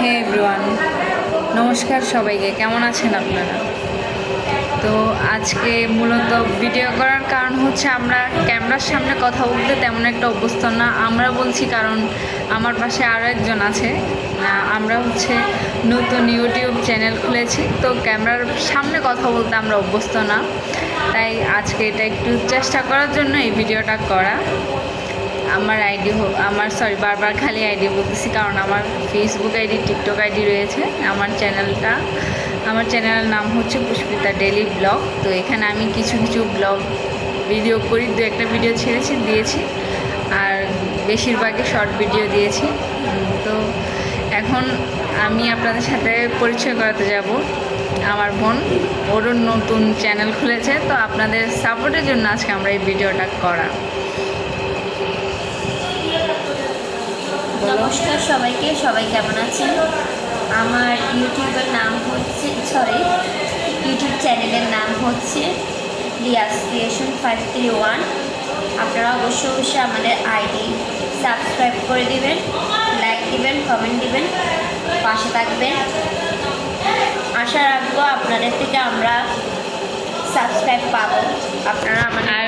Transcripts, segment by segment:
হে everyone, নমস্কার সবাইকে। কেমন আছেন আপনারা? তো আজকে মূলত ভিডিও করার কারণ হচ্ছে আমরা ক্যামেরার সামনে কথা বলতে তেমন একটা অভ্যস্ত না। আমরা বলছি কারণ আমার পাশে আরও একজন আছে। আমরা হচ্ছে নতুন ইউটিউব চ্যানেল খুলেছি, তো ক্যামেরার সামনে কথা বলতে আমরা অভ্যস্ত না। তাই আজকে এটা একটু চেষ্টা করার জন্য এই ভিডিওটা করা। বারবার খালি আইডি বলতেছি, কারণ আমার ফেসবুক আইডি, টিকটক আইডি রয়েছে। আমার চ্যানেলের নাম হচ্ছে পুষ্পিতা ডেইলি ব্লগ। তো এখানে আমি কিছু ব্লগ ভিডিও করি, দু একটা ভিডিও দিয়েছি, আর বেশিরভাগই শর্ট ভিডিও দিয়েছি। তো এখন আমি আপনাদের সাথে পরিচয় করাতে যাব আমার বোন। ওরও নতুন চ্যানেল খুলেছে, তো আপনাদের সাপোর্টের জন্য আজকে আমরা এই ভিডিওটা করা। নমস্কার সবাইকে, সবাই কেমন আছেন? আমার ইউটিউব চ্যানেলের নাম হচ্ছে রিয়াজ ক্রিয়েশন 531। আপনারা অবশ্যই আমাদের আইডি সাবস্ক্রাইব করে দিবেন, লাইক দিবেন, কমেন্ট দিবেন, পাশে থাকবেন। আশা রাখবো আপনাদের থেকে আমরা সাবস্ক্রাইব পাবো। আপনারা আর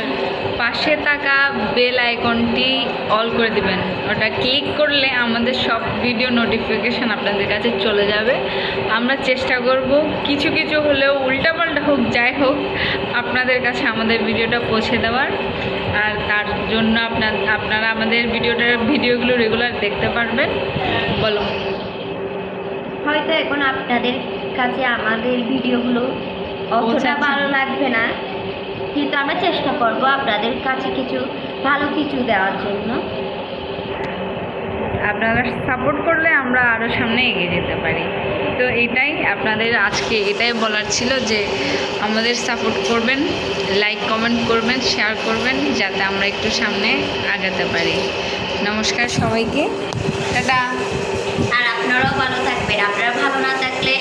পাশে থাকা বেল আইকনটি অল করে দিবেন। ওটা ক্লিক করলে আমাদের সব ভিডিও নোটিফিকেশান আপনাদের কাছে চলে যাবে। আমরা চেষ্টা করব কিছু হলেও, উল্টাপাল্টা হোক, যাই হোক, আপনাদের কাছে আমাদের ভিডিওটা পৌঁছে দেওয়ার। আর তার জন্য আপনারা আমাদের ভিডিওগুলো রেগুলার দেখতে পারবেন। বলো। হয়তো এখন আপনাদের কাছে আমাদের ভিডিওগুলো অতটা ভালো লাগবে না, কিন্তু আমরা চেষ্টা করব আপনাদের কাছে ভালো কিছু দেওয়ার জন্য। আপনারা সাপোর্ট করলে আমরা আরও সামনে এগিয়ে যেতে পারি। তো আপনাদের আজকে এটাই বলার ছিল যে আমাদের সাপোর্ট করবেন, লাইক কমেন্ট করবেন, শেয়ার করবেন, যাতে আমরা একটু সামনে আগাতে পারি। নমস্কার সবাইকে, টাটা। আর আপনারাও ভালো থাকবেন। আপনারা ভালো না থাকলে